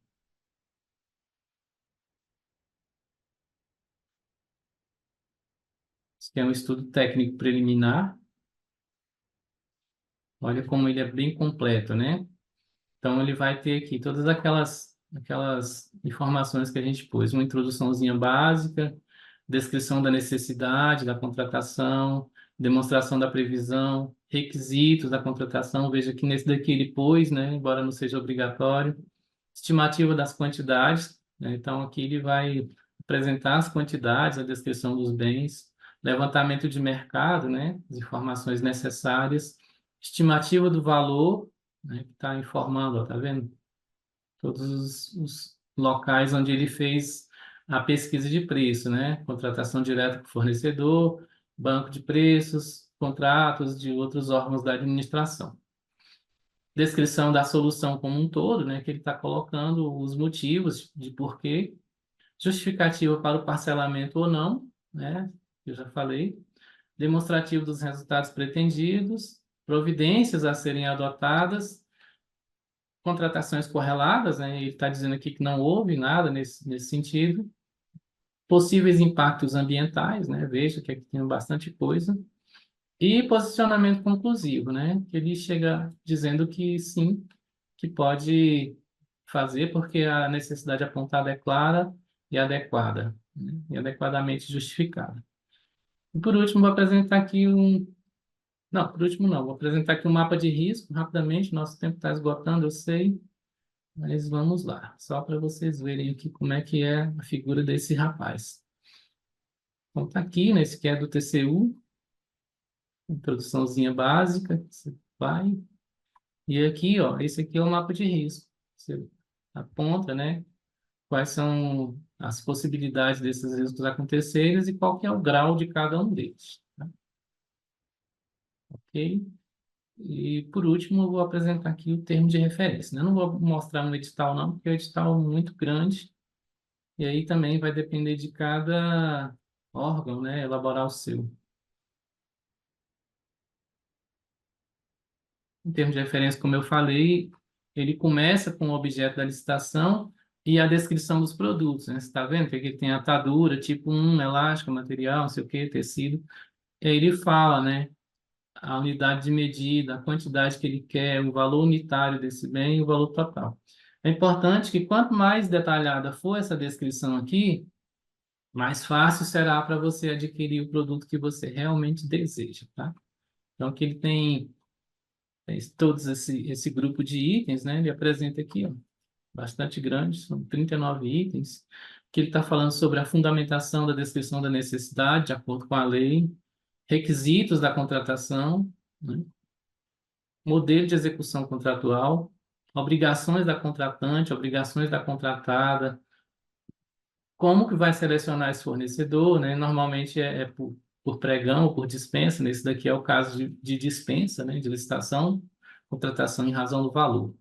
Esse aqui é um estudo técnico preliminar. Olha como ele é bem completo, né? Então, ele vai ter aqui todas aquelas informações que a gente pôs, uma introduçãozinha básica, descrição da necessidade da contratação, demonstração da previsão, requisitos da contratação. Veja que nesse daqui ele pôs, né? Embora não seja obrigatório, estimativa das quantidades, né? Então, aqui ele vai apresentar as quantidades, a descrição dos bens, levantamento de mercado, né? As informações necessárias, estimativa do valor, né? Que está informando, ó, tá vendo? Todos os locais onde ele fez a pesquisa de preço, né? Contratação direta com o fornecedor, banco de preços, contratos de outros órgãos da administração. Descrição da solução como um todo, né? Que ele está colocando os motivos de porquê, justificativa para o parcelamento ou não, né? Eu já falei. Demonstrativo dos resultados pretendidos, providências a serem adotadas, contratações correlatas, né? Ele está dizendo aqui que não houve nada nesse sentido. Possíveis impactos ambientais, né? Veja que aqui tem bastante coisa. E posicionamento conclusivo, né? Que ele chega dizendo que sim, que pode fazer porque a necessidade apontada é clara e adequada, né? E adequadamente justificada. E por último, vou apresentar aqui um... Não, por último não, vou apresentar aqui um mapa de risco, rapidamente, nosso tempo está esgotando, eu sei. Mas vamos lá, só para vocês verem aqui como é que é a figura desse rapaz. Então, tá aqui, né? Esse aqui é do TCU, introduçãozinha básica, você vai. E aqui, ó, esse aqui é o mapa de risco. Você aponta, né? Quais são as possibilidades desses riscos acontecerem e qual que é o grau de cada um deles, tá? Ok? E, por último, eu vou apresentar aqui o termo de referência, né? Eu não vou mostrar no edital, não, porque o edital é muito grande, e aí também vai depender de cada órgão, né, elaborar o seu. Em termos de referência, como eu falei, ele começa com o objeto da licitação e a descrição dos produtos, né? Você está vendo que aqui tem atadura, tipo elástico, material, não sei o quê, tecido. E aí ele fala, né? A unidade de medida, a quantidade que ele quer, o valor unitário desse bem e o valor total. É importante que quanto mais detalhada for essa descrição aqui, mais fácil será para você adquirir o produto que você realmente deseja, tá? Então, aqui ele tem todos esse grupo de itens, né? Ele apresenta aqui, ó, bastante grande, são 39 itens, que ele está falando sobre a fundamentação da descrição da necessidade, de acordo com a lei, requisitos da contratação, né? Modelo de execução contratual, obrigações da contratante, obrigações da contratada, como que vai selecionar esse fornecedor, né? Normalmente é por pregão ou por dispensa, nesse daqui é o caso de dispensa, né? De licitação, contratação em razão do valor.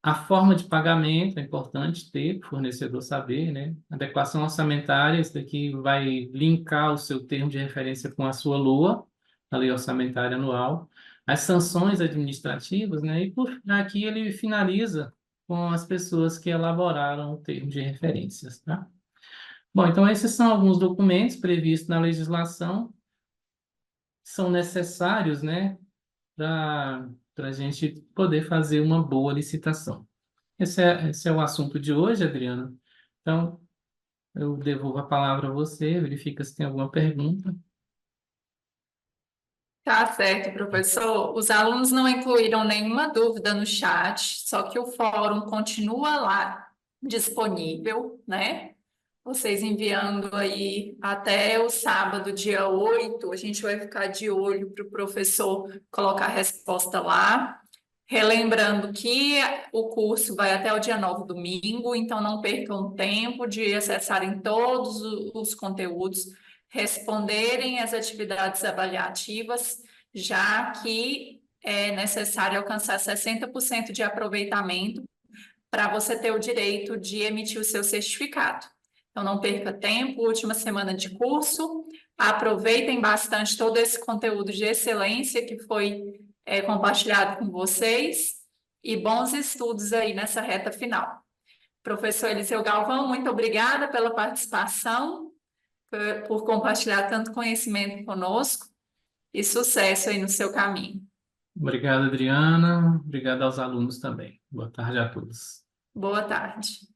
A forma de pagamento é importante ter, para o fornecedor saber, né? Adequação orçamentária, isso daqui vai linkar o seu termo de referência com a sua LOA, a Lei Orçamentária Anual. As sanções administrativas, né? E por aqui ele finaliza com as pessoas que elaboraram o termo de referências, tá? Bom, então esses são alguns documentos previstos na legislação, que são necessários, né? Para a gente poder fazer uma boa licitação. Esse é o assunto de hoje, Adriana. Então, eu devolvo a palavra a você, verifica se tem alguma pergunta. Tá certo, professor. Os alunos não incluíram nenhuma dúvida no chat, só que o fórum continua lá disponível, né? Vocês enviando aí até o sábado, dia 8, a gente vai ficar de olho para o professor colocar a resposta lá. Relembrando que o curso vai até o dia 9, domingo, então não percam tempo de acessarem todos os conteúdos, responderem as atividades avaliativas, já que é necessário alcançar 60% de aproveitamento para você ter o direito de emitir o seu certificado. Então, não perca tempo, última semana de curso, aproveitem bastante todo esse conteúdo de excelência que foi compartilhado com vocês e bons estudos aí nessa reta final. Professor Eliseu Galvão, muito obrigada pela participação, por compartilhar tanto conhecimento conosco e sucesso aí no seu caminho. Obrigado, Adriana. Obrigado aos alunos também. Boa tarde a todos. Boa tarde.